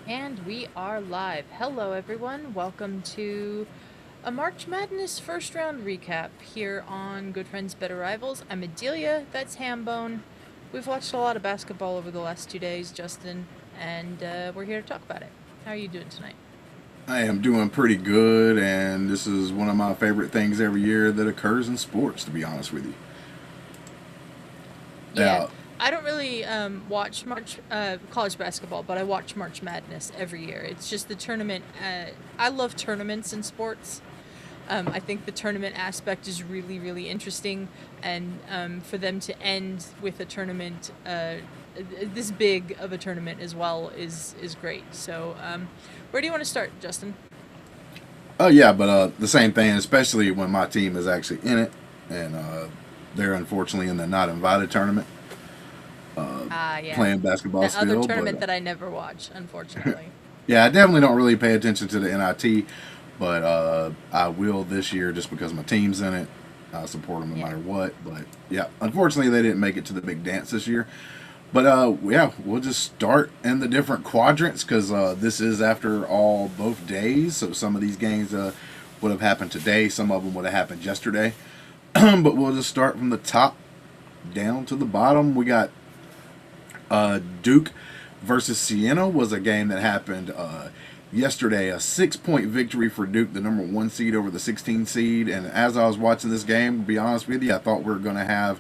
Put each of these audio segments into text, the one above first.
And we are live. Hello, everyone. Welcome to a March Madness first round recap here on Good Friends, Better Rivals. I'm Adelia, that's Hambone. We've watched a lot of basketball over the last 2 days, Justin, and we're here to talk about it. How are you doing tonight? I am doing pretty good, and this is one of my favorite things every year that occurs in sports, to be honest with you. Yeah, Now, I don't really watch March college basketball, but I watch March Madness every year. It's just the tournament. I love tournaments in sports. I think the tournament aspect is really, really interesting, and for them to end with a tournament this big of a tournament as well is great. So, where do you want to start, Justin? oh yeah, but the same thing, especially when my team is actually in it, and they're unfortunately in the not invited tournament, Ah, yeah, playing basketball that other still. But tournament that I never watch, unfortunately. yeah, I definitely don't really pay attention to the NIT, but I will this year just because my team's in it. I support them no Yeah. matter what. But yeah, unfortunately, they didn't make it to the big dance this year. But yeah, we'll just start in the different quadrants because this is after all both days. So some of these games would have happened today. Some of them would have happened yesterday. But we'll just start from the top down to the bottom. We got Duke versus Siena was a game that happened yesterday. A 6 point victory for Duke, the number one seed over the 16 seed. And as I was watching this game, to be honest with you, I thought we were going to have,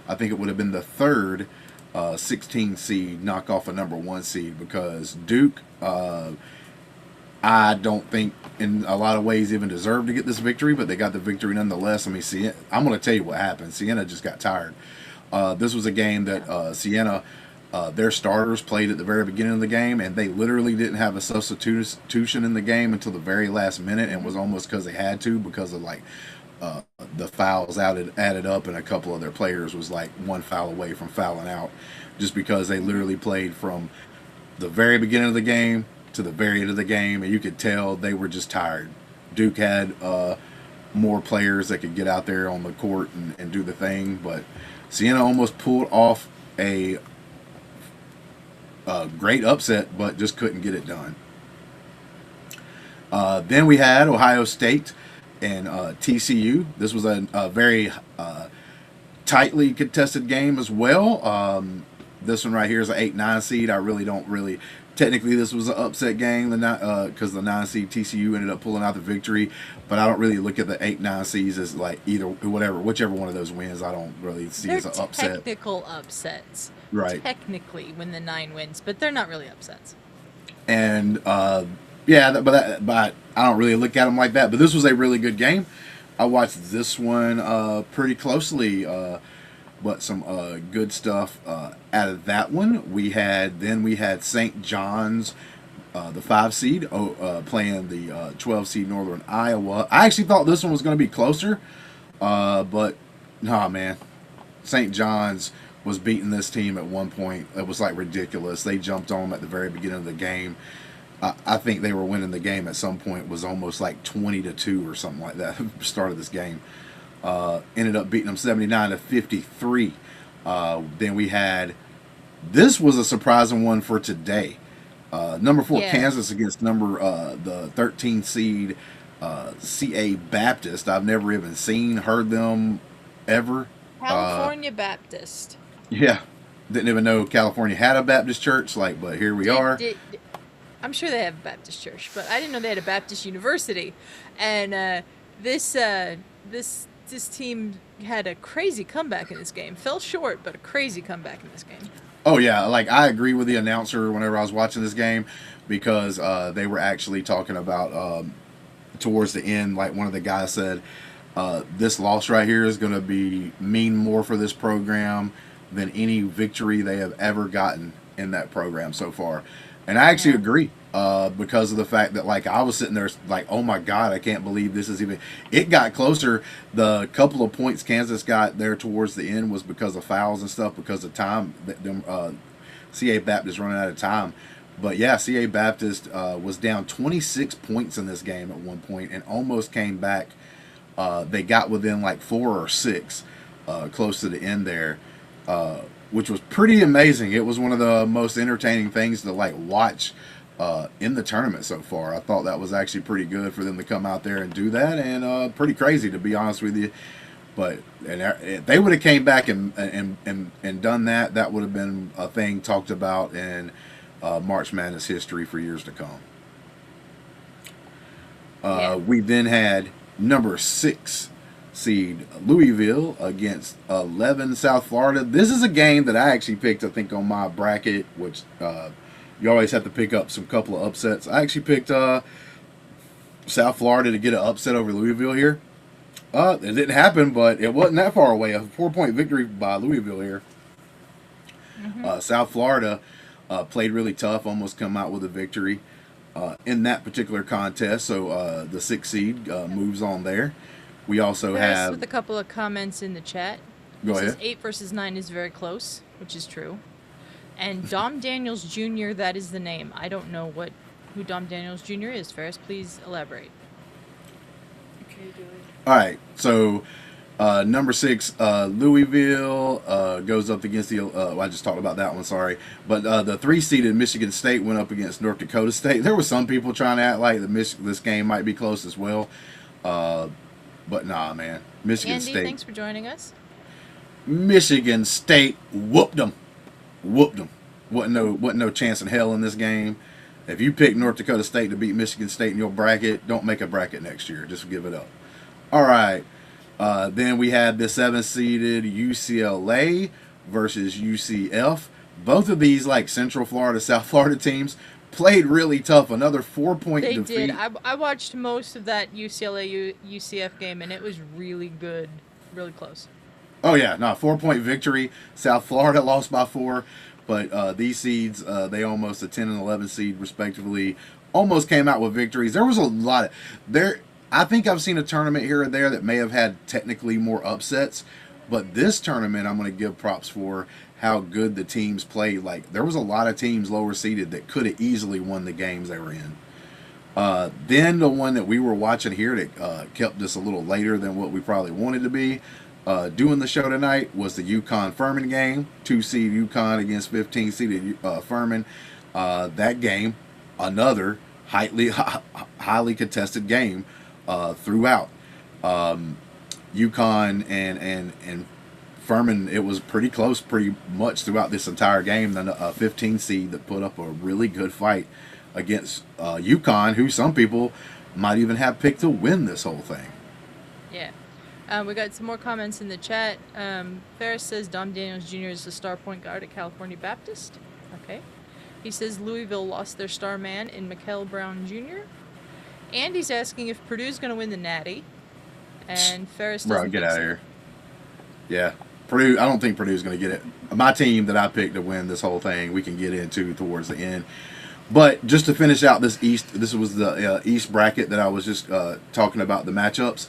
I think it would have been the third 16 seed knock off a number one seed because Duke, I don't think in a lot of ways even deserved to get this victory, but they got the victory nonetheless. I mean, I'm going to tell you what happened. Siena just got tired. This was a game that Yeah. Siena, their starters played at the very beginning of the game, and they literally didn't have a substitution in the game until the very last minute, and it Hmm. was almost because they had to because of like the fouls added up, and a couple of their players was like one foul away from fouling out, just because they Hmm. literally played from the very beginning of the game to the very end of the game, and you could tell they were just tired. Duke had more players that could get out there on the court and do the thing, but Siena almost pulled off a great upset, but just couldn't get it done. Then we had Ohio State and TCU. This was a very tightly contested game as well. This one right here is an 8-9 seed. I really don't really. Technically, this was an upset game because the 9 seed TCU ended up pulling out the victory. But I don't really look at the 8-9 seeds as like either whichever one of those wins. I don't really see They're as an upset. technical upsets, Right. technically, when the nine wins, but they're not really upsets. And yeah, but I don't really look at them like that. But this was a really good game. I watched this one pretty closely. But some good stuff out of that one. We had St. John's, the 5 seed, playing the 12 seed Northern Iowa. I actually thought this one was going to be closer, but nah, man, St. John's was beating this team at one point. It was like ridiculous. They jumped on them at the very beginning of the game. I think they were winning the game at some point. It was almost like 20-2 or something like that. Started this game. Ended up beating them 79-53. Then we had this was a surprising one for today. Number four Yeah. Kansas against the 13 seed CA Baptist. I've never even heard them ever. Uh, California Baptist. yeah, didn't even know California had a Baptist church. Like, but here we Did, are. did I'm sure they have a Baptist church, but I didn't know they had a Baptist university. And this team had a crazy comeback in this game. Fell short, but a crazy comeback in this game. Oh yeah, like I agree with the announcer whenever I was watching this game because they were actually talking about towards the end. Like one of the guys said, this loss right here is going to be mean more for this program than any victory they have ever gotten in that program so far. And I actually Yeah. agree because of the fact that like I was sitting there like, oh my god, I can't believe this is even. It got closer. The couple of points Kansas got there towards the end was because of fouls and stuff because of time. Them CA Baptist running out of time. But yeah, CA Baptist was down 26 points in this game at one point and almost came back. They got within like 4 or 6 close to the end there, which was pretty amazing. It was one of the most entertaining things to like watch in the tournament so far. I thought that was actually pretty good for them to come out there and do that, and pretty crazy to be honest with you. But if they would have came back and done that, that would have been a thing talked about in March Madness history for years to come. We then had number 6 seed Louisville against 11 South Florida. This is a game that I actually picked, I think, on my bracket, which you always have to pick up some couple of upsets. I actually picked South Florida to get an upset over Louisville here. It didn't happen, but it wasn't that far away. A 4-point victory by Louisville here. South Florida played really tough, almost come out with a victory in that particular contest. So the 6th seed moves on there. We also have with a couple of comments in the chat. Go ahead. 8 versus 9 is very close, which is true. And Dom Daniels Jr., that is the name. I don't know who Dom Daniels Jr. is. Ferris, please elaborate. Okay, do it. All right, so number 6, Louisville goes up against the. I just talked about that one. Sorry, but the 3-seeded Michigan State went up against North Dakota State. There were some people trying to act like this game might be close as well, but nah, man. Michigan Andy, State. thanks for joining us. Michigan State whooped them. Wasn't no chance in hell in this game. If you pick North Dakota State to beat Michigan State in your bracket, don't make a bracket next year. Just give it up. All right. Then we had the 7-seeded UCLA versus UCF. Both of these, like Central Florida, South Florida teams, played really tough. Another 4-point defeat. They did. I watched most of that UCLA UCF game, and it was really good, really close. Oh yeah, no, 4-point victory. South Florida lost by 4, but these seeds, they almost a 10 and 11 seed respectively, almost came out with victories. There was a lot of there. I think I've seen a tournament here and there that may have had technically more upsets, but this tournament I'm going to give props for how good the teams played. Like there was a lot of teams lower seeded that could have easily won the games they were in. Then the one that we were watching here that kept us a little later than what we probably wanted to be doing the show tonight was the UConn-Furman game. 2-seed UConn against 15-seeded Furman. That game, another highly contested game throughout. UConn and Furman, it was pretty close pretty much throughout this entire game. Then a 15 seed that put up a really good fight against UConn, who some people might even have picked to win this whole thing. Yeah. We got some more comments in the chat. Ferris says Dom Daniels Jr. is the star point guard at California Baptist. Okay. He says Louisville lost their star man in Mikael Brown Jr. And he's asking if Purdue's going to win the Natty. And Ferris doesn't get think out so. of here. Yeah. Purdue, I don't think Purdue's going to get it. My team that I picked to win this whole thing, we can get into towards the end. But just to finish out this East, this was the East bracket that I was just talking about, the matchups.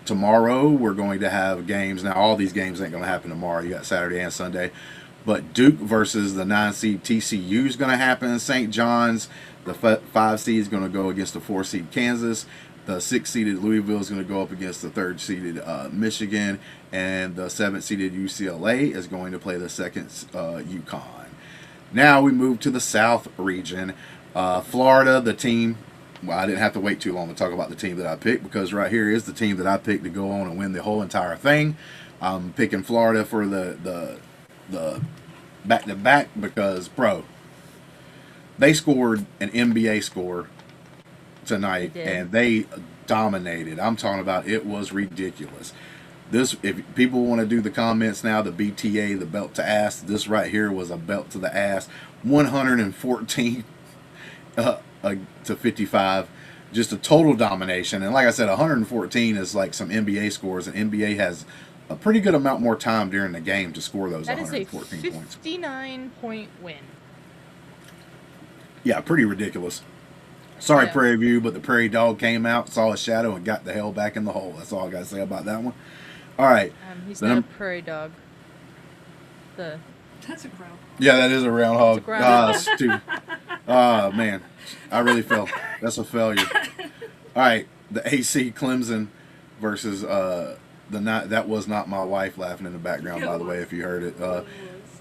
Tomorrow we're going to have games. Now all these games ain't going to happen tomorrow. You got Saturday and Sunday. But Duke versus the 9-seed TCU is going to happen. St. John's, the 5-seed is going to go against the 4-seed Kansas. The 6-seeded Louisville is going to go up against the 3rd-seeded Michigan. And the 7th-seeded UCLA is going to play the 2nd UConn. Now we move to the South region. Florida, the team. Well, I didn't have to wait too long to talk about the team that I picked because right here is the team that I picked to go on and win the whole entire thing. I'm picking Florida for the back-to-back because, bro, they scored an NBA score tonight and they dominated. I'm talking about it was ridiculous. This, if people want to do the comments now, the BTA, the belt to ass, this right here was a belt to the ass. 114 to 55, just a total domination. And like I said, 114 is like some NBA scores, and NBA has a pretty good amount more time during the game to score those 114 points. That is a 59-point win. Yeah, pretty ridiculous. Sorry, Yeah. Prairie View, but the Prairie Dog came out, saw a shadow, and got the hell back in the hole. That's all I got to say about that one. All right. He's not a prairie dog. That's a growl. Yeah, that is a round hog. It's a ground. Stupid. Oh, man. I really fell. That's a failure. All right. The AC Clemson versus that was not my wife laughing in the background, by the way, if you heard it.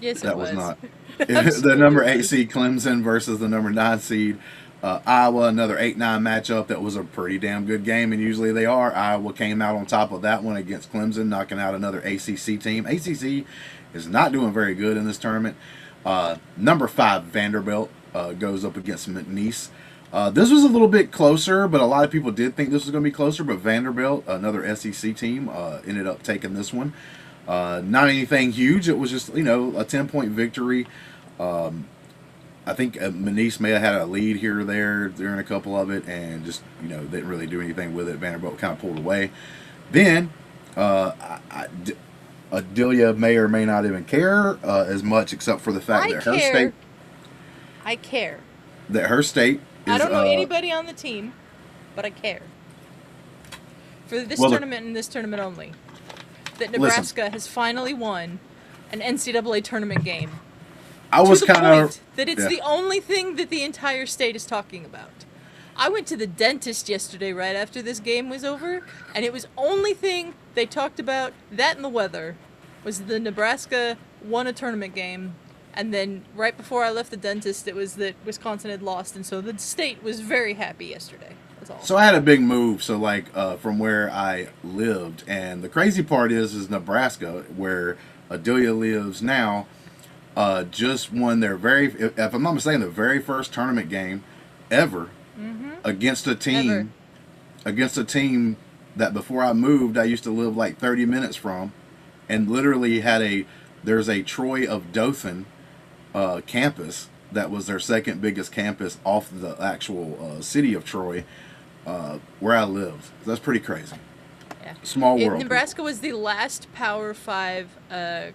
Yes, it That was was. not. The number 8 seed Clemson versus the number 9 seed Iowa, another 8-9 matchup that was a pretty damn good game, and usually they are. Iowa came out on top of that one against Clemson, knocking out another ACC team. ACC is not doing very good in this tournament. Number 5 Vanderbilt goes up against McNeese. This was a little bit closer, but a lot of people did think this was going to be closer. But Vanderbilt, another SEC team, ended up taking this one. Not anything huge. It was just, a 10-point victory. I think McNeese may have had a lead here or there during a couple of it, and just, didn't really do anything with it. Vanderbilt kind of pulled away. Then, Adelia may or may not even care as much, except for the fact that her state. I care. That her state is, I don't know anybody on the team, but I care. For this tournament and this tournament only. That Nebraska has finally won an NCAA tournament game. I was kind of that it's the only thing that the entire state is talking about. I went to the dentist yesterday right after this game was over, and it was only thing they talked about, that and the weather, was the Nebraska won a tournament game, and then right before I left the dentist, it was that Wisconsin had lost, and so the state was very happy yesterday. That's all. So I had a big move, from where I lived, and the crazy part is Nebraska, where Adelia lives now, just won their if I'm not mistaken, the very first tournament game ever against a team that before I moved I used to live like 30 minutes from, and literally there's a Troy of Dothan campus that was their second biggest campus off the actual city of Troy, where I lived. That's pretty crazy. Yeah. Small world. Nebraska was the last Power 5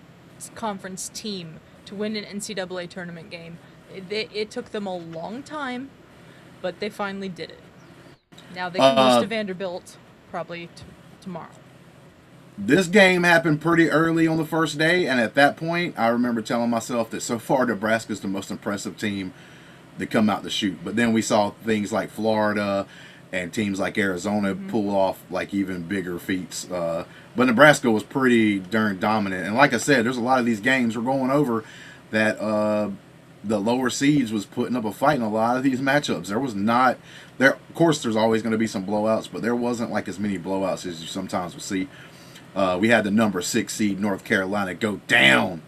conference team to win an NCAA tournament game. It took them a long time, but they finally did it. Now they can lose to Vanderbilt probably tomorrow. This game happened pretty early on the first day, and at that point, I remember telling myself that so far Nebraska's the most impressive team to come out to shoot. But then we saw things like Florida and teams like Arizona pull off like even bigger feats. But Nebraska was pretty darn dominant. And like I said, there's a lot of these games we're going over that the lower seeds was putting up a fight in a lot of these matchups. There was not there. Of course, there's always going to be some blowouts, but there wasn't like as many blowouts as you sometimes would see. We had the number 6 seed North Carolina go down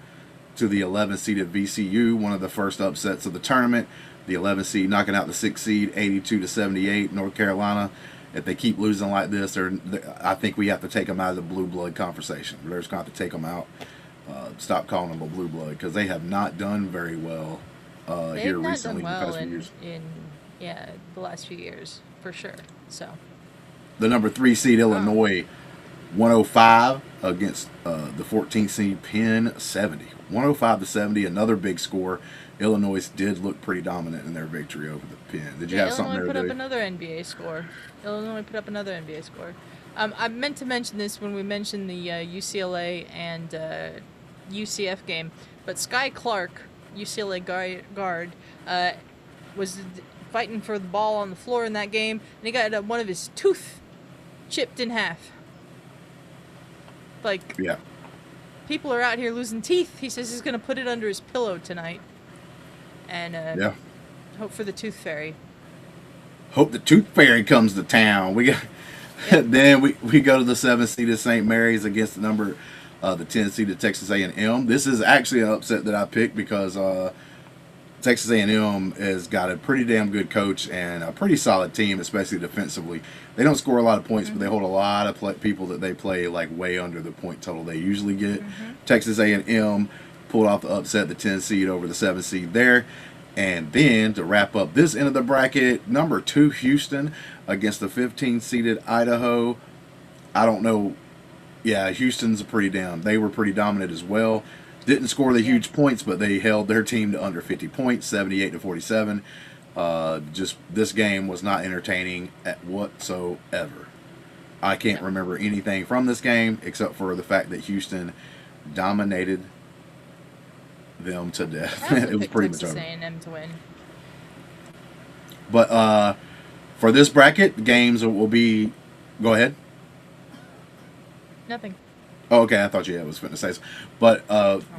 to the 11 seeded VCU, one of the first upsets of the tournament. The 11 seed knocking out the 6 seed 82-78 North Carolina. If they keep losing like this, I think we have to take them out of the blue blood conversation. We're just going to have to take them out. Stop calling them a blue blood, because they have not done very well here recently. Done well in the past few years. in the last few years, for sure. So the number 3 seed Illinois 105 against the 14th seed Penn 70. 105-70, another big score. Illinois did look pretty dominant in their victory over the Penn. Did you have something there? Illinois put up another NBA score. I meant to mention this when we mentioned the UCLA and UCF game, but Sky Clark, UCLA guard, was fighting for the ball on the floor in that game, and he got one of his tooth chipped in half. Yeah. People are out here losing teeth. He says he's going to put it under his pillow tonight. And hope for the tooth fairy. Hope the tooth fairy comes to town. We got then we go to the 7 seeded St. Mary's against the 10 seeded Texas A&M. This is actually an upset that I picked because Texas A&M has got a pretty damn good coach and a pretty solid team, especially defensively. They don't score a lot of points, but they hold a lot of people that they play like way under the point total they usually get. Texas A&M pulled off the upset, the 10 seed over the 7 seed there. And then to wrap up this end of the bracket, number 2 Houston against the 15 seeded Idaho. I don't know. Yeah, Houston's they were pretty dominant as well. Didn't score the huge points, but they held their team to under 50 points, 78-47. Just this game was not entertaining whatsoever. I can't remember anything from this game except for the fact that Houston dominated them to death. It was pretty Texas much A&M to win. But for this bracket, games will be. Go ahead. Nothing. Oh, okay, I thought you was fitting to say so. But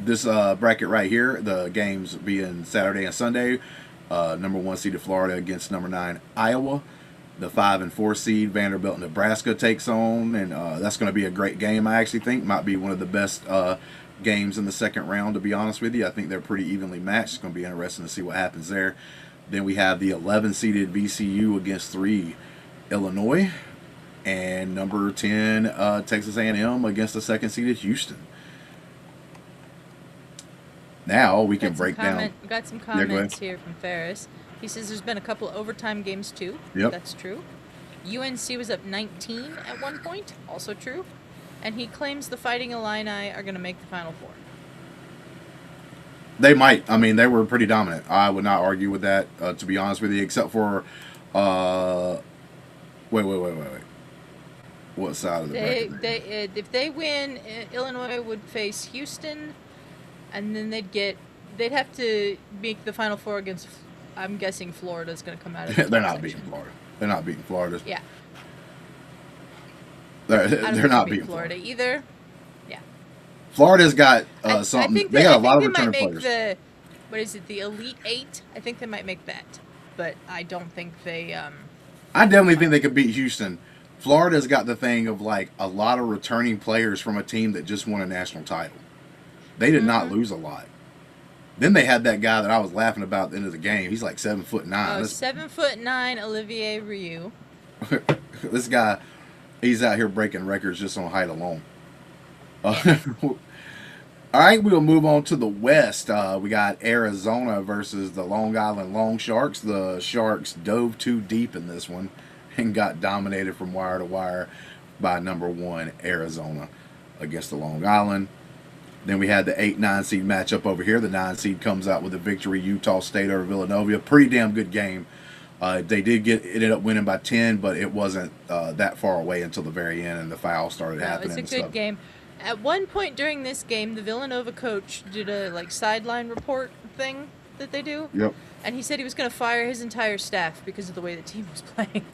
this bracket right here, the games being Saturday and Sunday, number 1 seeded Florida against number 9 Iowa. The 5 and 4 seed Vanderbilt, Nebraska takes on, and that's going to be a great game. I actually think might be one of the best games in the second round. To be honest with you, I think they're pretty evenly matched. It's going to be interesting to see what happens there. Then we have the 11 seeded VCU against 3 Illinois, and number 10 Texas A&M against the 2nd seeded Houston. Now we can break down. We got some comments here from Ferris. He says there's been a couple of overtime games too. Yep. That's true. UNC was up 19 at one point. Also true. And he claims the Fighting Illini are going to make the Final Four. They might. I mean, they were pretty dominant. I would not argue with that, to be honest with you, except for wait. What side of the bracket? If they win, Illinois would face Houston, and then they'd have to make the Final Four against. I'm guessing Florida's going to come out of the They're not section. beating Florida. They're not beating Florida. Yeah. They're not beating Florida either. Yeah. Florida's got I something. think They got a lot of they might returning make players. What is it? The Elite Eight. I think they might make that, but I don't think they. I definitely think they could beat Houston. Florida's got the thing of like a lot of returning players from a team that just won a national title. They did not lose a lot. Then they had that guy that I was laughing about at the end of the game. He's like 7'9". Oh, 7'9", Olivier Rioux. This guy, he's out here breaking records just on height alone. All right, we'll move on to the West. We got Arizona versus the Long Island Long Sharks. The Sharks dove too deep in this one and got dominated from wire to wire by number 1 Arizona against the Long Island. Then we had the 8-9 seed matchup over here. The 9 seed comes out with a victory, Utah State over Villanova. Pretty damn good game. They ended up winning by 10, but it wasn't that far away until the very end, and the foul started happening. It's a good game. At one point during this game, the Villanova coach did a sideline report thing that they do. Yep. And he said he was going to fire his entire staff because of the way the team was playing.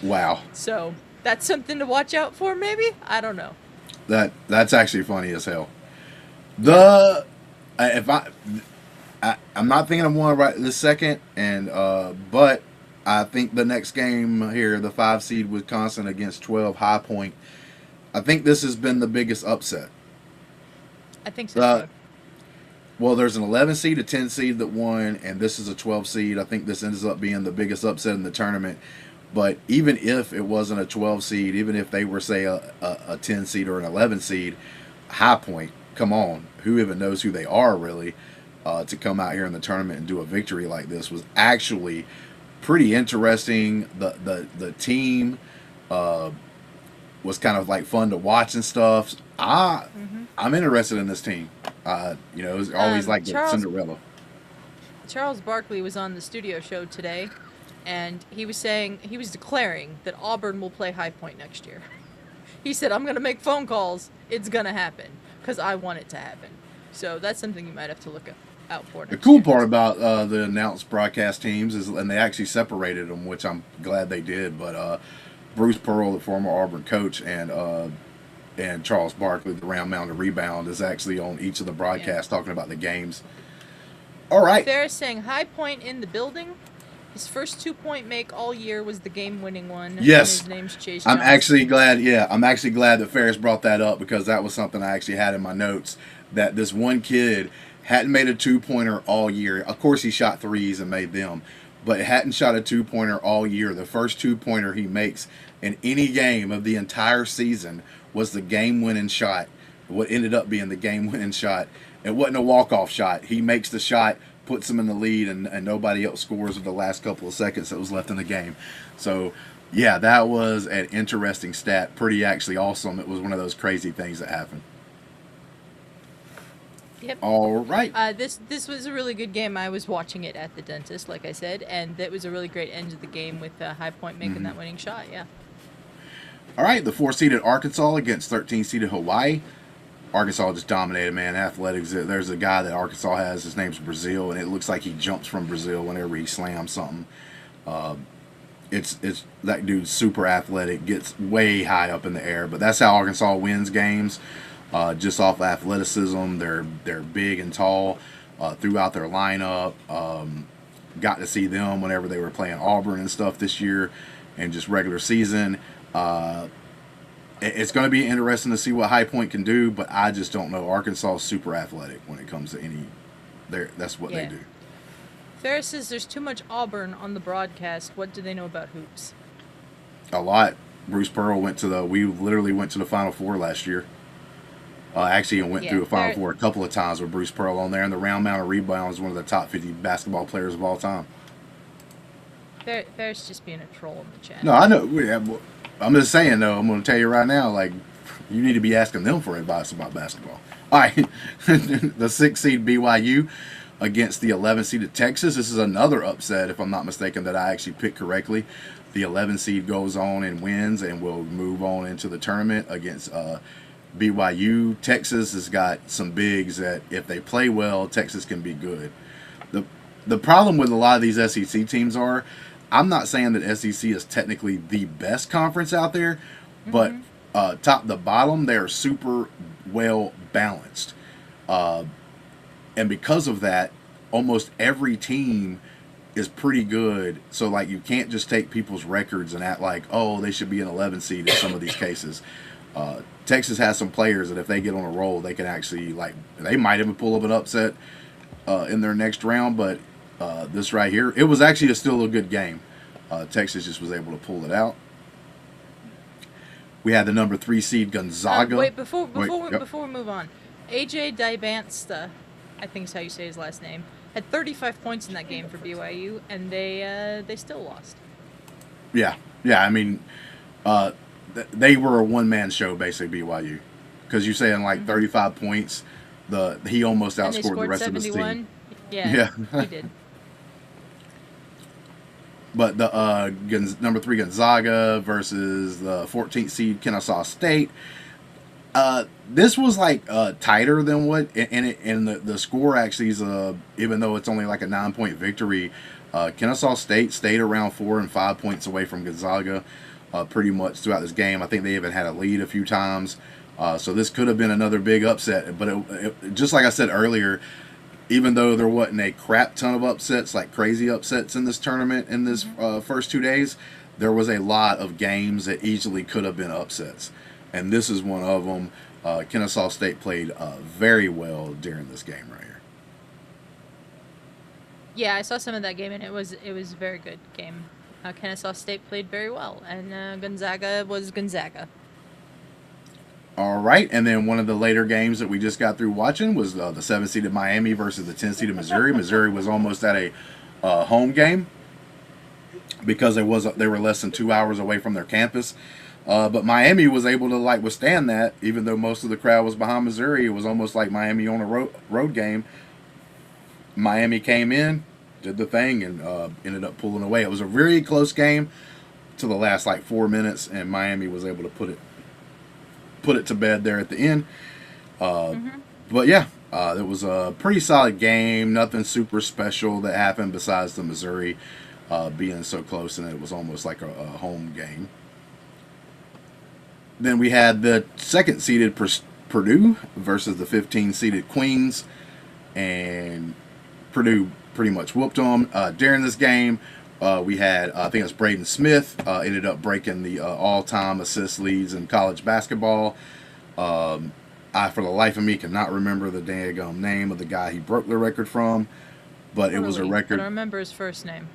Wow. So that's something to watch out for, maybe? I don't know. That's actually funny as hell. I'm not thinking of one right this second, and but I think the next game here, the 5 seed Wisconsin against 12 High Point, I think this has been the biggest upset. I think so. Well, there's an 11 seed, a 10 seed that won, and this is a 12 seed. I think this ends up being the biggest upset in the tournament. But even if it wasn't a 12 seed, even if they were, say, a 10 seed or an 11 seed, High Point, come on, who even knows who they are, really, to come out here in the tournament and do a victory like this was actually pretty interesting. The team was kind of like fun to watch and stuff. I'm interested in this team. It was always like the Cinderella. Charles Barkley was on the studio show today, and he was declaring that Auburn will play High Point next year. He said, "I'm going to make phone calls. It's going to happen because I want it to happen." So that's something you might have to look out for. The cool part about the announced broadcast teams is, and they actually separated them, which I'm glad they did. But Bruce Pearl, the former Auburn coach, and Charles Barkley, the round mound and rebound, is actually on each of the broadcasts talking about the games. All right. Ferris saying High Point in the building. His first 2-point make all year was the game-winning one. Yes. And his name's Chase I'm Johnson. actually glad. Yeah, I'm actually glad that Ferris brought that up because that was something I actually had in my notes. That this one kid hadn't made a 2-pointer all year. Of course, he shot threes and made them, but hadn't shot a 2-pointer all year. The first 2-pointer he makes in any game of the entire season was the game-winning shot. What ended up being the game-winning shot. It wasn't a walk-off shot. He makes the shot, puts them in the lead, and nobody else scores with the last couple of seconds that was left in the game. So, yeah, that was an interesting stat. Pretty actually awesome. It was one of those crazy things that happened. Yep. All right. This was a really good game. I was watching it at the dentist, like I said, and that was a really great end of the game with High Point making that winning shot. Yeah. All right, the 4-seeded Arkansas against 13-seeded Hawaii. Arkansas just dominated, man. Athletics. There's a guy that Arkansas has. His name's Brazil, and it looks like he jumps from Brazil whenever he slams something. It's that dude's super athletic, gets way high up in the air. But that's how Arkansas wins games. just off athleticism. They're big and tall throughout their lineup. Got to see them whenever they were playing Auburn and stuff this year, and just regular season. It's going to be interesting to see what High Point can do, but I just don't know. Arkansas is super athletic when it comes to any. That's what they do. Ferris says there's too much Auburn on the broadcast. What do they know about hoops? A lot. Bruce Pearl we literally went to the Final Four last year. Actually, went through the Final Four a couple of times with Bruce Pearl on there, and the round mound of rebounds, one of the top 50 basketball players of all time. Ferris just being a troll in the chat. No, I know. I'm just saying, though, I'm going to tell you right now, like, you need to be asking them for advice about basketball. All right, the 6th seed BYU against the 11th seed of Texas. This is another upset, if I'm not mistaken, that I actually picked correctly. The 11th seed goes on and wins and will move on into the tournament against BYU. Texas has got some bigs that, if they play well, Texas can be good. The problem with a lot of these SEC teams are, I'm not saying that SEC is technically the best conference out there, but top to bottom, they are super well balanced. And because of that, almost every team is pretty good. So, like, you can't just take people's records and act like, oh, they should be an 11 seed in some of these cases. Texas has some players that if they get on a roll, they can actually, like, they might even pull up an upset in their next round. But this right here, it was actually still a good game. Texas just was able to pull it out. We had the number 3 seed Gonzaga. Before we move on, AJ Dybantsa, I think is how you say his last name, had 35 points in that game for BYU, and they still lost. Yeah. I mean, they were a one-man show, basically, BYU. Because you're saying, like, 35 points, he almost outscored the rest 71? Of his team. Yeah, he did. But the number 3 Gonzaga versus the 14th seed Kennesaw State. This was like tighter than what, and the score actually is even though it's only like a 9-point victory. Kennesaw State stayed around 4 and 5 points away from Gonzaga pretty much throughout this game. I think they even had a lead a few times. So this could have been another big upset. But it, just like I said earlier, even though there wasn't a crap ton of upsets, like crazy upsets in this tournament in this first 2 days, there was a lot of games that easily could have been upsets. And this is one of them. Kennesaw State played very well during this game right here. Yeah, I saw some of that game, and it was a very good game. Kennesaw State played very well, and Gonzaga was Gonzaga. All right, and then one of the later games that we just got through watching was the 7th-seeded Miami versus the 10th-seeded Missouri. Missouri was almost at a home game because they were less than 2 hours away from their campus. But Miami was able to withstand that, even though most of the crowd was behind Missouri. It was almost like Miami on a road game. Miami came in, did the thing, and ended up pulling away. It was a very close game to the last 4 minutes, and Miami was able to put it to bed there at the end. But yeah, it was a pretty solid game. Nothing super special that happened besides the Missouri being so close, and it was almost like a home game. Then we had the 2nd-seeded Purdue versus the 15th-seeded Queens, and Purdue pretty much whooped them. During this game, we had, I think it was Braden Smith, ended up breaking the all-time assist leads in college basketball. I, for the life of me, cannot remember the daggum name of the guy he broke the record from, but it was a record. I don't remember his first name.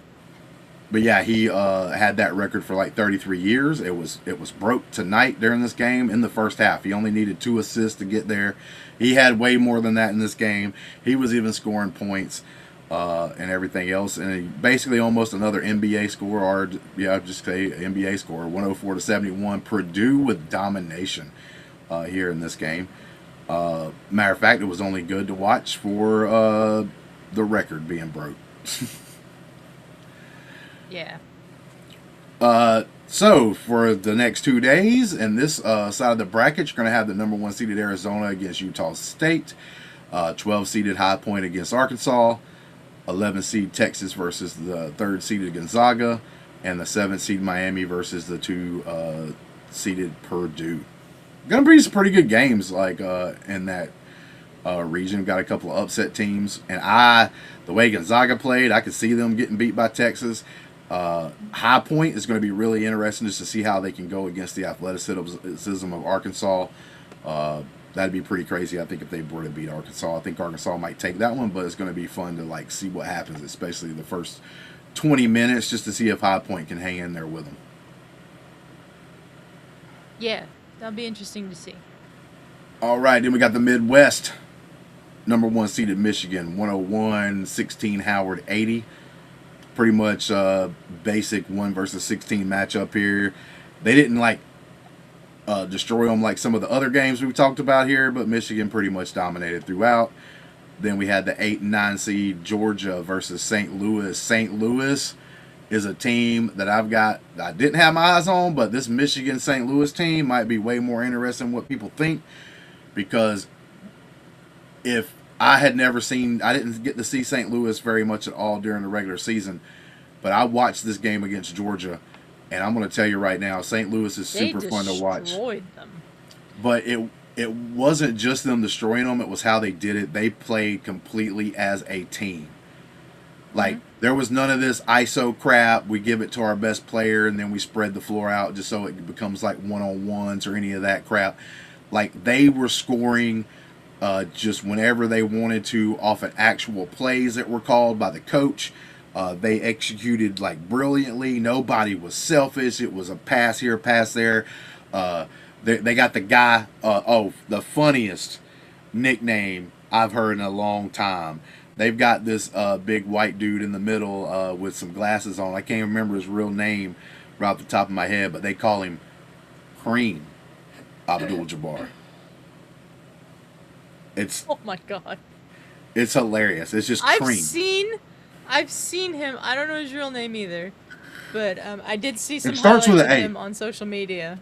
But yeah, he had that record for 33 years. It was broke tonight during this game in the first half. He only needed 2 assists to get there. He had way more than that in this game. He was even scoring points and everything else. And basically almost another NBA score, or just say NBA score, 104-71. Purdue with domination here in this game. Matter of fact, it was only good to watch for the record being broke. Yeah. So for the next 2 days, in this side of the bracket, you're going to have the number 1 seeded Arizona against Utah State, 12 seeded High Point against Arkansas, 11 seed Texas versus the 3rd seeded Gonzaga, and the 7th seed Miami versus the 2 seeded Purdue. Gonna be some pretty good games like in that region. Got a couple of upset teams, and the way Gonzaga played, I could see them getting beat by Texas. High Point is going to be really interesting just to see how they can go against the athleticism of Arkansas. That'd be pretty crazy. I think if they were to beat Arkansas, I think Arkansas might take that one, but it's going to be fun to like see what happens, especially the first 20 minutes, just to see if High Point can hang in there with them. Yeah, that'll be interesting to see. All right, then we got the Midwest. Number 1 seeded Michigan, 101-16 Howard 80. Pretty much basic 1 versus 16 matchup here. They didn't like destroy them like some of the other games we've talked about here, but Michigan pretty much dominated throughout. Then we had the 8 and 9 seed Georgia versus St. Louis. St. Louis is a team that I didn't have my eyes on, but this Michigan St. Louis team might be way more interesting than what people think, because if I didn't get to see St. Louis very much at all during the regular season, but I watched this game against Georgia, and I'm going to tell you right now, St. Louis is super fun to watch. They destroyed them. But it wasn't just them destroying them, it was how they did it. They played completely as a team. Like, there was none of this ISO crap, we give it to our best player, and then we spread the floor out just so it becomes like one-on-ones or any of that crap. Like, they were scoring just whenever they wanted to off of actual plays that were called by the coach. They executed like brilliantly. Nobody was selfish. It was a pass here, pass there. They got the guy, the funniest nickname I've heard in a long time. They've got this big white dude in the middle with some glasses on. I can't remember his real name right off the top of my head, but they call him Cream Abdul-Jabbar. Oh my god. It's hilarious. It's just Cream. I've seen him. I don't know his real name either, but I did see some highlights of A. him on social media.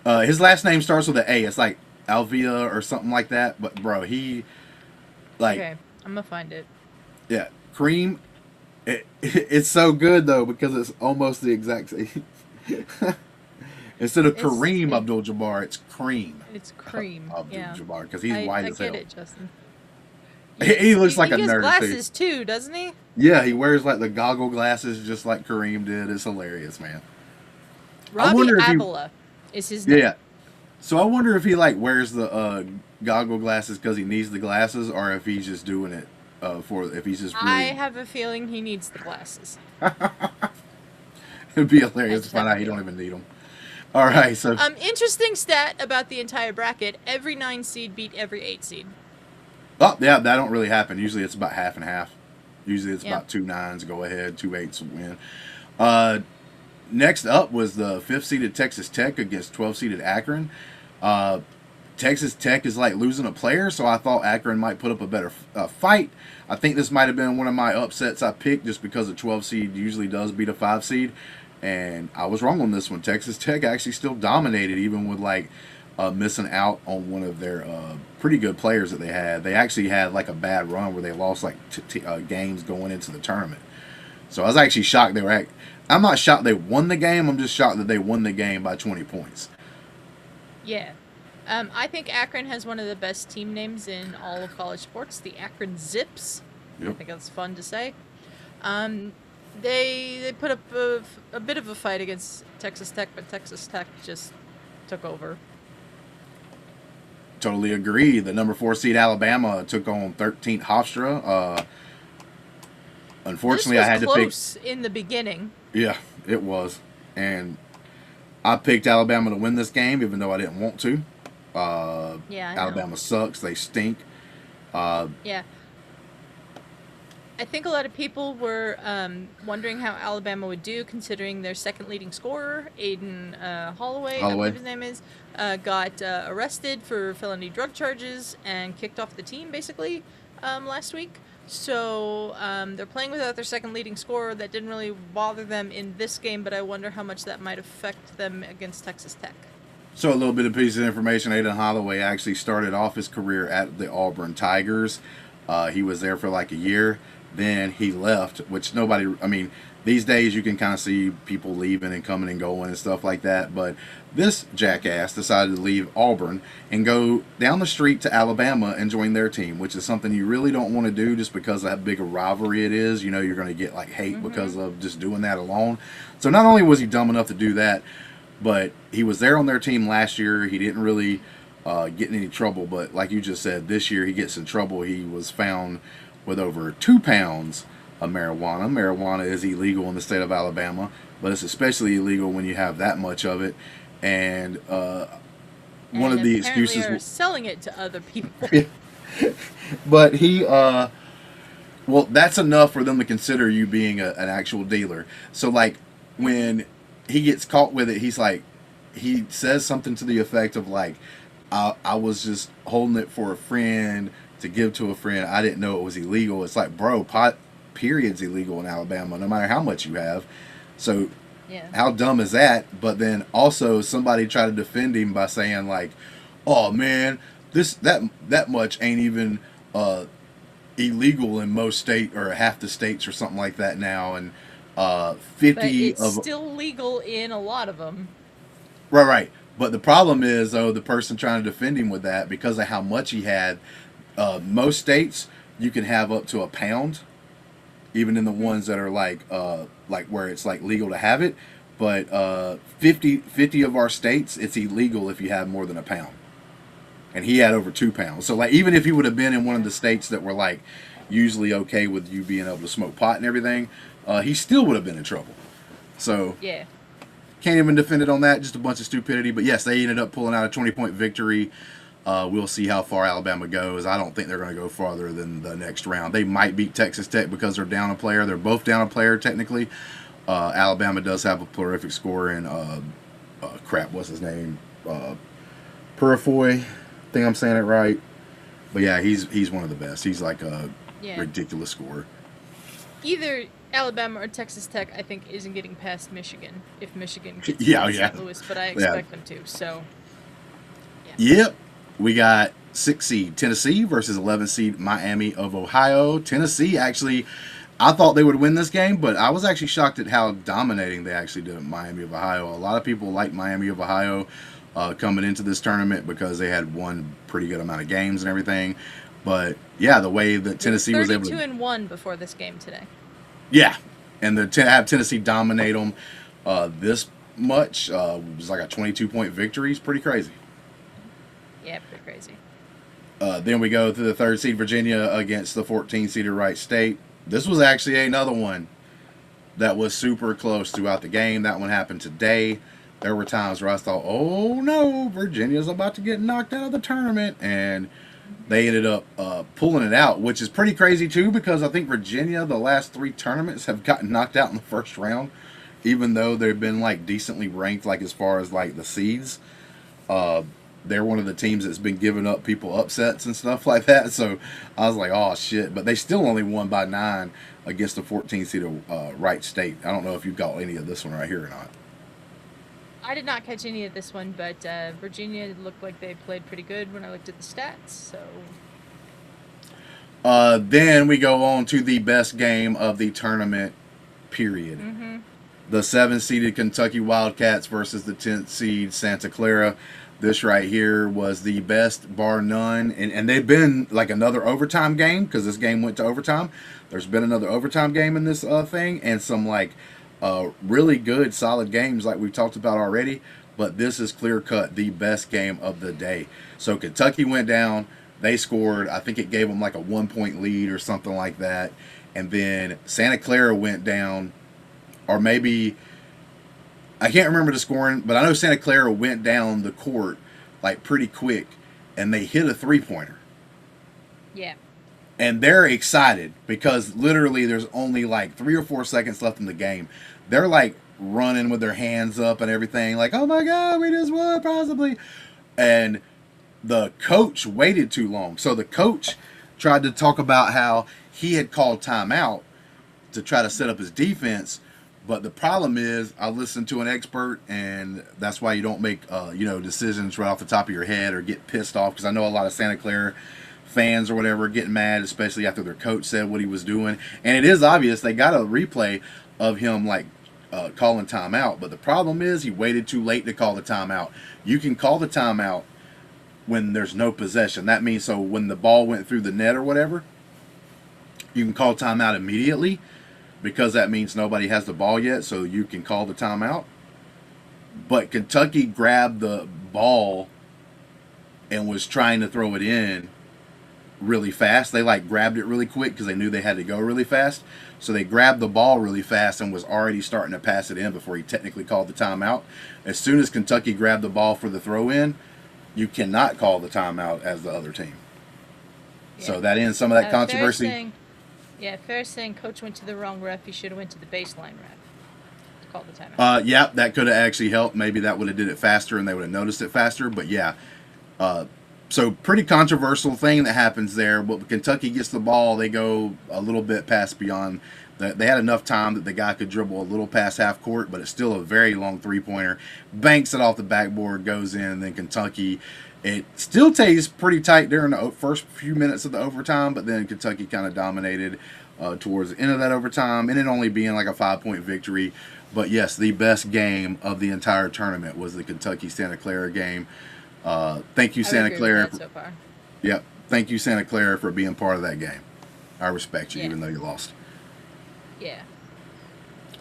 His last name starts with an A. It's like Alvia or something like that. But bro, he like. Okay, I'm gonna find it. Yeah, Cream. It's so good though because it's almost the exact same. Instead of Kareem Abdul-Jabbar, it's Cream. It's Cream. Abdul-Jabbar because he's white as hell. I get it, Justin. He looks like a nerd. He has glasses too, doesn't he? Yeah, he wears like the goggle glasses just like Kareem did. It's hilarious, man. Robbie Avila is his name. Yeah. So I wonder if he like wears the goggle glasses because he needs the glasses, or if he's just doing it if he's just. Really... I have a feeling he needs the glasses. It'd be hilarious to find out he don't even need them. All right, so interesting stat about the entire bracket: every 9 seed beat every 8 seed. Oh yeah, that don't really happen. Usually it's about half and half. Usually it's about 2 9s go ahead, 2 8s win. Next up was the 5th seeded Texas Tech against 12 seeded Akron. Texas Tech is like losing a player, so I thought Akron might put up a better fight. I think this might have been one of my upsets I picked just because a 12 seed usually does beat a 5 seed. And I was wrong on this one. Texas Tech actually still dominated, even with like missing out on one of their pretty good players that they had. They actually had like a bad run where they lost like games going into the tournament. So I was actually shocked I'm not shocked they won the game. I'm just shocked that they won the game by 20 points. Yeah. I think Akron has one of the best team names in all of college sports, the Akron Zips. Yep. I think that's fun to say. They put up a bit of a fight against Texas Tech, but Texas Tech just took over. Totally agree. The number 4 seed Alabama took on 13th Hofstra. Unfortunately, I had to pick. Close in the beginning. Yeah, it was, and I picked Alabama to win this game, even though I didn't want to. Alabama sucks. They stink. Yeah. I think a lot of people were wondering how Alabama would do, considering their second leading scorer, Aiden Holloway, I believe his name is, got arrested for felony drug charges and kicked off the team, basically, last week. So they're playing without their second leading scorer. That didn't really bother them in this game, but I wonder how much that might affect them against Texas Tech. So a little bit of piece of information, Aiden Holloway actually started off his career at the Auburn Tigers. He was there for like a year. Then he left, which nobody, I mean, these days you can kind of see people leaving and coming and going and stuff like that. But this jackass decided to leave Auburn and go down the street to Alabama and join their team, which is something you really don't want to do just because of how big a rivalry it is. You know, you're going to get like hate because of just doing that alone. So not only was he dumb enough to do that, but he was there on their team last year. He didn't really get in any trouble. But like you just said, this year he gets in trouble. He was found with over 2 pounds of marijuana. Marijuana is illegal in the state of Alabama, but it's especially illegal when you have that much of it. And one of the excuses are selling it to other people. But he, well, that's enough for them to consider you being an actual dealer. So like when he gets caught with it, he's like, he says something to the effect of like, I was just holding it for a friend to give to a friend. I didn't know it was illegal. It's like, bro, pot period's illegal in Alabama, no matter how much you have. So yeah. How dumb is that? But then also somebody tried to defend him by saying like, oh man, that much ain't even illegal in most state or half the states or something like that now. And 50 but it's of still legal in a lot of them. right. But the problem is though, the person trying to defend him with that, because of how much he had, most states you can have up to a pound, even in the ones that are like where it's like legal to have it. But 50 of our states, it's illegal if you have more than a pound. And he had over 2 pounds. So like even if he would have been in one of the states that were like usually okay with you being able to smoke pot and everything, he still would have been in trouble. So yeah. Can't even defend it on that. Just a bunch of stupidity. But yes, they ended up pulling out a 20-point victory. We'll see how far Alabama goes. I don't think they're going to go farther than the next round. They might beat Texas Tech because they're down a player. They're both down a player technically. Alabama does have a terrific scorer in what's his name? Purifoy. I think I'm saying it right. But yeah, he's one of the best. He's like a ridiculous scorer. Either Alabama or Texas Tech, I think, isn't getting past Michigan. If Michigan gets St. Louis, but I expect them to. So, Yep. We got 6 seed Tennessee versus 11 seed Miami of Ohio. Tennessee actually, I thought they would win this game, but I was actually shocked at how dominating they actually did at Miami of Ohio. A lot of people like Miami of Ohio coming into this tournament because they had won pretty good amount of games and everything. But yeah, the way that Tennessee was able to 32-1 before this game today. Yeah, and have Tennessee dominate them this much was like a 22-point victory. It's pretty crazy. Yeah, pretty crazy. Then we go to the 3rd seed Virginia against the 14 seed Wright State. This was actually another one that was super close throughout the game. That one happened today. There were times where I thought, oh no, Virginia's about to get knocked out of the tournament. And they ended up pulling it out, which is pretty crazy too, because I think Virginia, the last 3 tournaments, have gotten knocked out in the first round, even though they've been like decently ranked, like as far as like the seeds. They're one of the teams that's been giving up people upsets and stuff like that. So I was like, oh shit. But they still only won by 9 against the 14th seed of Wright State. I don't know if you got any of this one right here or not. I did not catch any of this one, but Virginia looked like they played pretty good when I looked at the stats. So then we go on to the best game of the tournament, period. Mm-hmm. The 7-seeded Kentucky Wildcats versus the 10th seed Santa Clara. This right here was the best, bar none. And they've been like another overtime game, because this game went to overtime. There's been another overtime game in this thing, and some like really good, solid games like we've talked about already. But this is clear-cut the best game of the day. So Kentucky went down. They scored. I think it gave them like a 1-point lead or something like that. And then Santa Clara went down, or maybe, I can't remember the scoring, but I know Santa Clara went down the court like pretty quick, and they hit a 3-pointer. yeah. And they're excited because literally there's only like 3 or 4 seconds left in the game. They're like running with their hands up and everything, like, oh my God, we just won possibly. And the coach waited too long. So the coach tried to talk about how he had called timeout to try to set up his defense. But the problem is, I listened to an expert, and that's why you don't make decisions right off the top of your head or get pissed off, because I know a lot of Santa Clara fans or whatever getting mad, especially after their coach said what he was doing. And it is obvious they got a replay of him like calling timeout. But the problem is he waited too late to call the timeout. You can call the timeout when there's no possession. That means so when the ball went through the net or whatever, you can call timeout immediately because that means nobody has the ball yet, so you can call the timeout. But Kentucky grabbed the ball and was trying to throw it in really fast. They like grabbed it really quick because they knew they had to go really fast. So they grabbed the ball really fast and was already starting to pass it in before he technically called the timeout. As soon as Kentucky grabbed the ball for the throw in, you cannot call the timeout as the other team. Yeah. So that ends some of that controversy. Ferris saying coach went to the wrong ref. He should have went to the baseline ref to call the timeout. Yeah, that could have actually helped. Maybe that would have did it faster and they would have noticed it faster. But yeah, so pretty controversial thing that happens there. But Kentucky gets the ball, they go a little bit past beyond. They had enough time that the guy could dribble a little past half court, but it's still a very long three-pointer. Banks it off the backboard, goes in, and then Kentucky. It still stays pretty tight during the first few minutes of the overtime, but then Kentucky kind of dominated towards the end of that overtime, and it only being like a 5-point victory. But yes, the best game of the entire tournament was the Kentucky-Santa Clara game. Thank you, Santa Clara. So far. Yep. Thank you, Santa Clara, for being part of that game. I respect you, even though you lost. Yeah.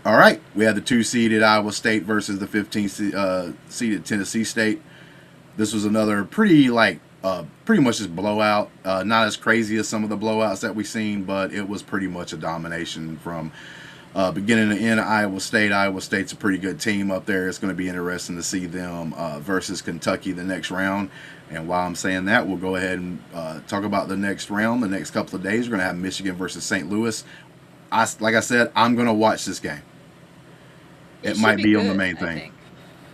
All right. We had the 2-seeded Iowa State versus the 15-seeded Tennessee State. This was another pretty much just blowout. Not as crazy as some of the blowouts that we've seen, but it was pretty much a domination from beginning to end. Iowa State. Iowa State's a pretty good team up there. It's going to be interesting to see them versus Kentucky the next round. And while I'm saying that, we'll go ahead and talk about the next round. The next couple of days, we're going to have Michigan versus St. Louis. Like I said, I'm going to watch this game. It might be on the main thing.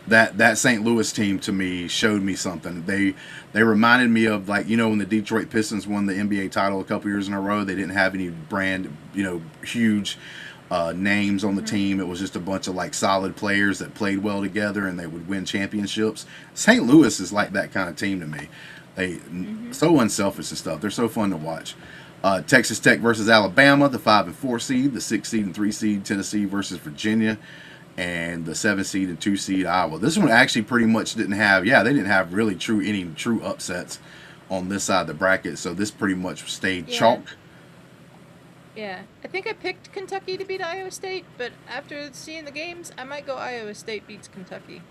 That St. Louis team to me showed me something. They reminded me of, like, when the Detroit Pistons won the NBA title a couple years in a row. They didn't have any brand, huge names on the team. It was just a bunch of like solid players that played well together and they would win championships. St. Louis is like that kind of team to me. They so unselfish and stuff. They're so fun to watch. Texas Tech versus Alabama, the 5 and 4 seed, the 6 seed and 3 seed Tennessee versus Virginia, and the 7 seed and 2 seed Iowa. This one actually pretty much didn't have, they didn't have really any true upsets on this side of the bracket, so this pretty much stayed chalk. Yeah, I think I picked Kentucky to beat Iowa State, but after seeing the games, I might go Iowa State beats Kentucky.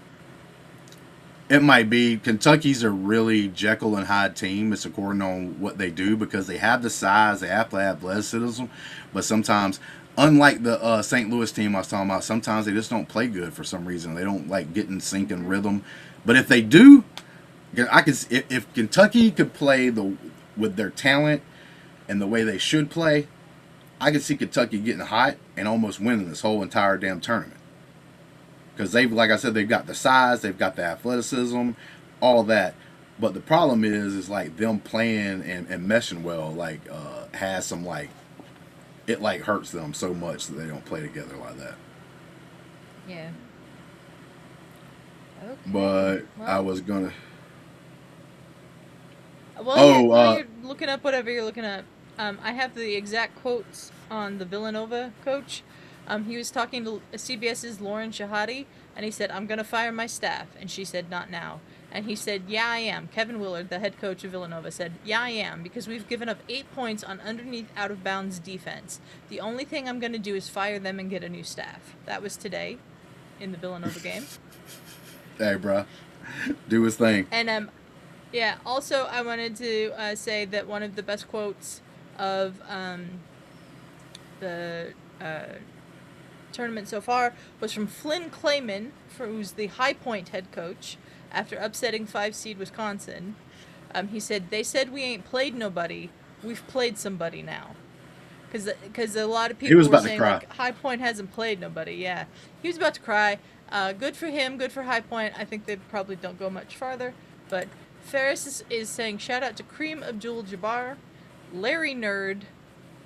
It might be. Kentucky's a really Jekyll and Hyde team. It's according on what they do because they have the size, they have the athleticism, but sometimes, unlike the St. Louis team I was talking about, sometimes they just don't play good for some reason. They don't like get in sync and rhythm. But if they do, if Kentucky could play with their talent and the way they should play, I could see Kentucky getting hot and almost winning this whole entire damn tournament. Because like I said, they've got the size, they've got the athleticism, all that. But the problem is like them playing and meshing well, has some it hurts them so much that they don't play together like that. Yeah. Okay. But I was gonna. Well, you're looking up whatever you're looking up. I have the exact quotes on the Villanova coach. He was talking to CBS's Lauren Shahadi, and he said, "I'm going to fire my staff." And she said, "Not now." And he said, "Yeah, I am." Kevin Willard, the head coach of Villanova, said, "Yeah, I am, because we've given up 8 points on underneath out-of-bounds defense. The only thing I'm going to do is fire them and get a new staff." That was today in the Villanova game. Hey, bro. Do his thing. And, also I wanted to say that one of the best quotes of the tournament so far was from Flynn Clayman, who's the High Point head coach, after upsetting 5-seed Wisconsin. He said, "They said we ain't played nobody. We've played somebody now." Because a lot of people were saying, like, High Point hasn't played nobody. Yeah, he was about to cry. Good for him, good for High Point. I think they probably don't go much farther. But Ferris is saying, shout out to Kareem Abdul-Jabbar, Larry Nerd,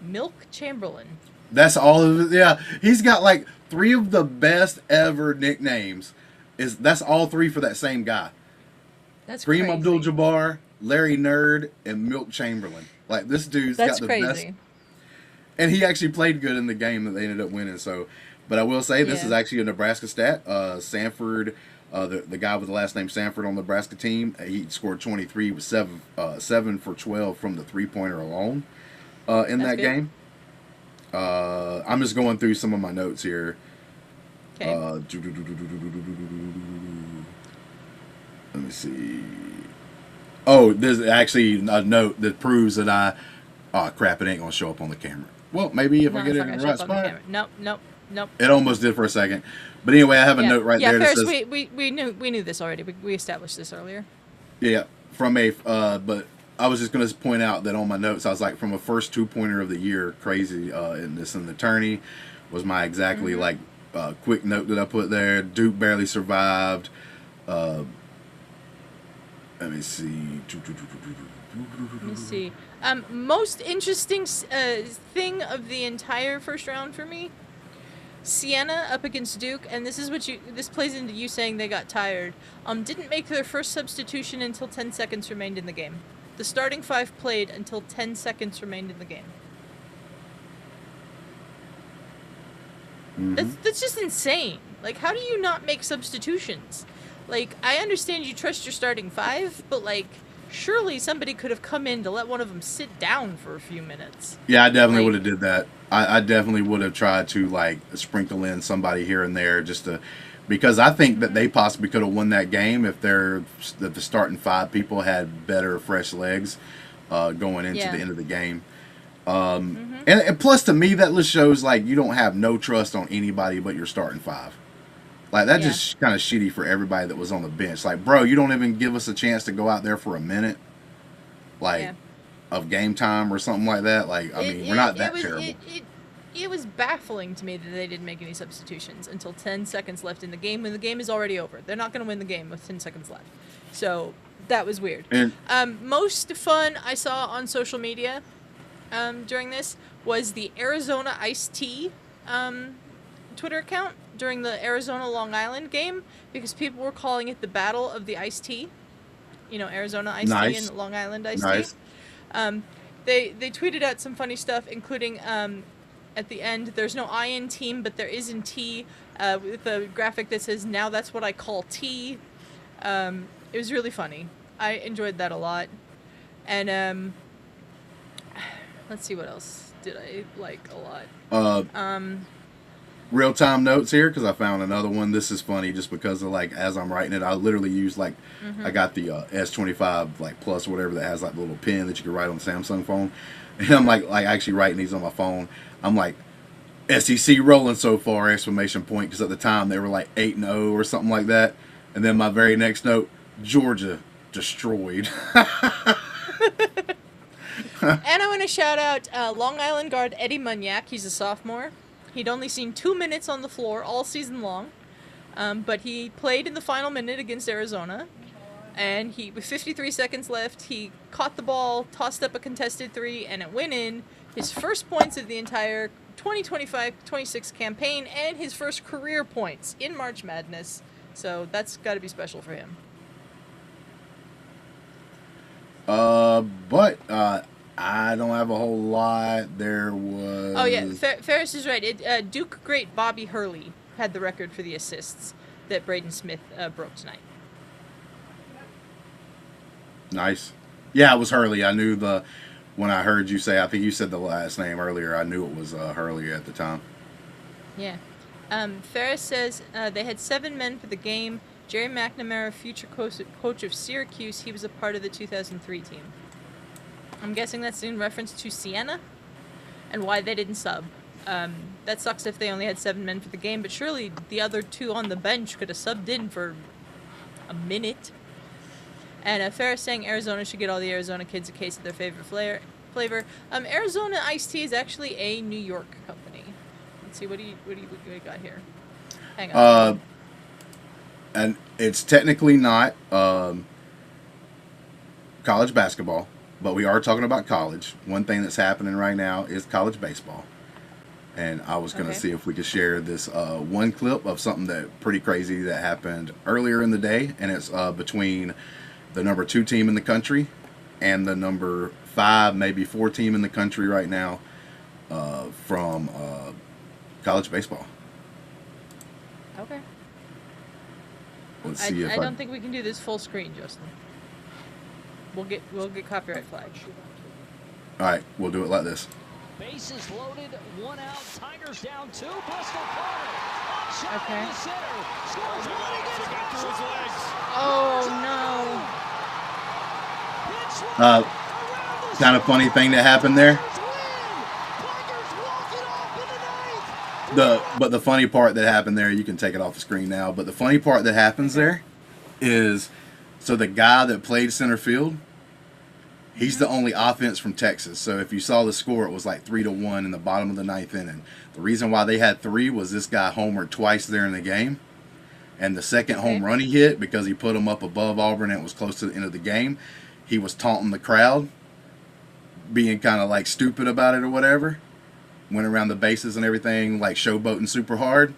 Milk Chamberlain. That's all of it. Yeah, he's got like 3 of the best ever nicknames. That's all 3 for that same guy. That's Kareem crazy. Abdul-Jabbar, Larry Nerd, and Milk Chamberlain. Like this dude's That's got the best, crazy. and he actually played good in the game that they ended up winning. So, but I will say this is Yeah. actually a Nebraska stat. Sanford, the guy with the last name Sanford on the Nebraska team, he scored 23 with 7 for 12 from the 3-pointer alone in That's that good. game. I'm just going through some of my notes here. Okay. Let me see. Oh, there's actually a note that proves that I. Oh crap! It ain't gonna show up on the camera. Well, maybe if I No, get it's it not in gonna the show right up on the spot. camera. Nope, nope, nope. It almost did for a second. But anyway, I have a Yeah, note right yeah, there that Ferris. says, We knew this already. We established this earlier. yeah, from a. But I was just gonna point out that on my notes, I was like, from a first 2-pointer of the year, crazy. In this, and the tourney was my exactly Mm-hmm. like quick note that I put there. Duke barely survived. Uh, Let me see. Let me see. Most interesting thing of the entire first round for me, Siena up against Duke, and this plays into you saying they got tired. Didn't make their first substitution until 10 seconds remained in the game. The starting five played until 10 seconds remained in the game. Mm-hmm. That's just insane. Like, how do you not make substitutions? Like, I understand you trust your starting five, but like, surely somebody could have come in to let one of them sit down for a few minutes. Yeah, I definitely Like, would have did that. I definitely would have tried to like sprinkle in somebody here and there just to, because I think that they possibly could have won that game if the starting 5 people had better fresh legs going into yeah. the end of the game. Mm-hmm. And plus, to me, that list shows like you don't have no trust on anybody but your starting 5. Like that Yeah. just kind of shitty for everybody that was on the bench. Like, bro, you don't even give us a chance to go out there for a minute, like Yeah. of game time or something like that. Like, I mean, we're not that terrible. It was baffling to me that they didn't make any substitutions until 10 seconds left in the game when the game is already over. They're not going to win the game with 10 seconds left. So that was weird. And Most fun I saw on social media during this was the Arizona Iced Tea Twitter account during the Arizona Long Island game, because people were calling it the Battle of the Iced Tea. You know, Arizona Iced Tea nice, and Long Island Iced nice. Tea. They tweeted out some funny stuff, including at the end, there's no I in team, but there is in tea, with a graphic that says, "Now that's what I call tea." It was really funny. I enjoyed that a lot. And let's see, what else did I like a lot. Real time notes here because I found another one. This is funny just because of like as I'm writing it, I literally use like I got the S25 like plus whatever that has like the little pen that you can write on the Samsung phone, and I'm like actually writing these on my phone. I'm like SEC rolling so far exclamation point, because at the time they were like 8-0 or something like that, and then my very next note, Georgia destroyed. And I want to shout out Long Island guard Eddie Munyak. He's a sophomore. He'd only seen 2 minutes on the floor all season long, but he played in the final minute against Arizona. And with 53 seconds left, he caught the ball, tossed up a contested 3, and it went in. His first points of the entire 2025-26 campaign, and his first career points in March Madness. So that's got to be special for him. But I don't have a whole lot. There was. Oh yeah, Ferris is right. Duke great Bobby Hurley had the record for the assists that Braden Smith broke tonight. Nice. Yeah, it was Hurley. I knew when I heard you say, I think you said the last name earlier, I knew it was Hurley at the time. Yeah. Ferris says they had 7 men for the game. Jerry McNamara, future coach of Syracuse, he was a part of the 2003 team. I'm guessing that's in reference to Siena and why they didn't sub. That sucks if they only had 7 men for the game, but surely the other 2 on the bench could have subbed in for a minute. And Ferris saying Arizona should get all the Arizona kids a case of their favorite flavor. Arizona Iced Tea is actually a New York company. Let's see, what do you got here? Hang on. And it's technically not college basketball, but we are talking about college. One thing that's happening right now is college baseball. And I was going to see if we could share this one clip of something that pretty crazy that happened earlier in the day, and it's between the number 2 team in the country and the number 5, maybe 4 team in the country right now from college baseball. Okay. Let's see I don't think we can do this full screen, Justin. We'll get copyright flagged. All right, we'll do it like this. Bases loaded, 1 out. Tigers down 2. Bristol Carter. Shot Okay. to center. Scores 1 against through his legs. Oh no. Kind of funny thing that happened there. But the funny part that happened there, you can take it off the screen now. But the funny part that happens there is, so the guy that played center field, he's the only offense from Texas. So if you saw the score, it was like 3-1 in the bottom of the 9th inning. The reason why they had 3 was this guy homered twice there in the game. And the second home run he hit, because he put him up above Auburn and it was close to the end of the game, he was taunting the crowd, being kind of like stupid about it or whatever. Went around the bases and everything, like showboating super hard.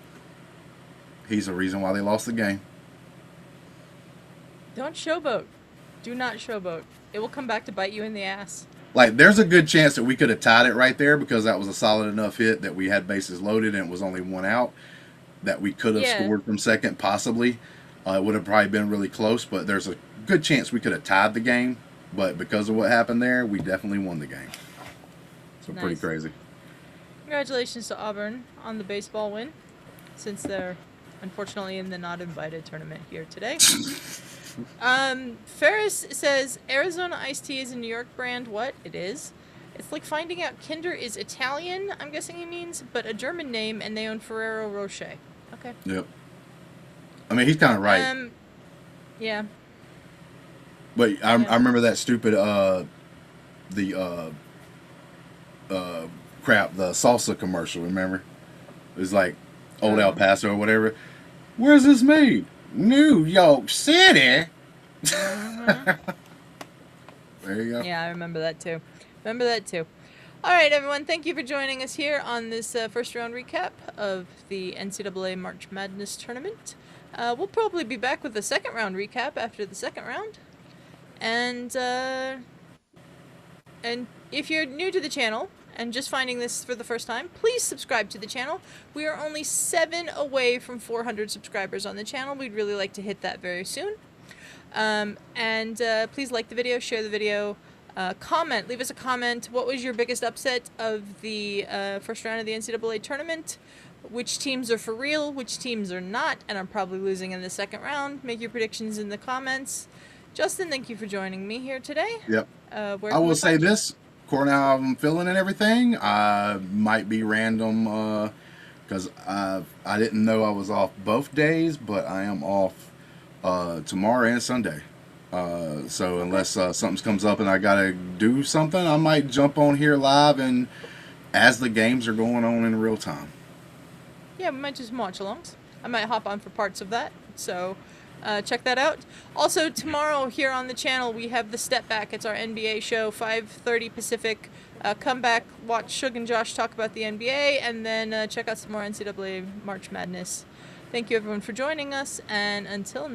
He's the reason why they lost the game. Don't showboat. Do not showboat. It will come back to bite you in the ass. Like, there's a good chance that we could have tied it right there, because that was a solid enough hit that we had bases loaded and it was only 1 out, that we could have scored from second, possibly. It would have probably been really close, but there's a good chance we could have tied the game. But because of what happened there, we definitely won the game. So Nice. Pretty crazy. Congratulations to Auburn on the baseball win, since they're unfortunately in the not invited tournament here today. Ferris says Arizona iced tea is a New York brand. What? It is. It's like finding out Kinder is Italian, I'm guessing he means, but a German name, and they own Ferrero Rocher. Okay. Yep. I mean, he's kind of right. Yeah. But I remember that stupid crap, the salsa commercial, remember? It was like Old El Paso or whatever. Where's this made? New York City. There you go. Yeah, I remember that too. All right, everyone, thank you for joining us here on this first round recap of the NCAA March Madness tournament. We'll probably be back with a second round recap after the second round. And if you're new to the channel and just finding this for the first time, please subscribe to the channel. We are only 7 away from 400 subscribers on the channel. We'd really like to hit that very soon. Please like the video, share the video, comment, leave us a comment. What was your biggest upset of the first round of the NCAA tournament? Which teams are for real, which teams are not, and are probably losing in the second round? Make your predictions in the comments. Justin, thank you for joining me here today. Yep. I will say this, according to how I'm feeling and everything, I might be random because I didn't know I was off both days, but I am off tomorrow and Sunday. So unless something comes up and I got to do something, I might jump on here live and as the games are going on in real time. Yeah, we might just watch alongs. I might hop on for parts of that. So check that out. Also, tomorrow here on the channel, we have the Step Back. It's our NBA show, 5:30 Pacific. Come back, watch Shug and Josh talk about the NBA, and then check out some more NCAA March Madness. Thank you, everyone, for joining us, and until next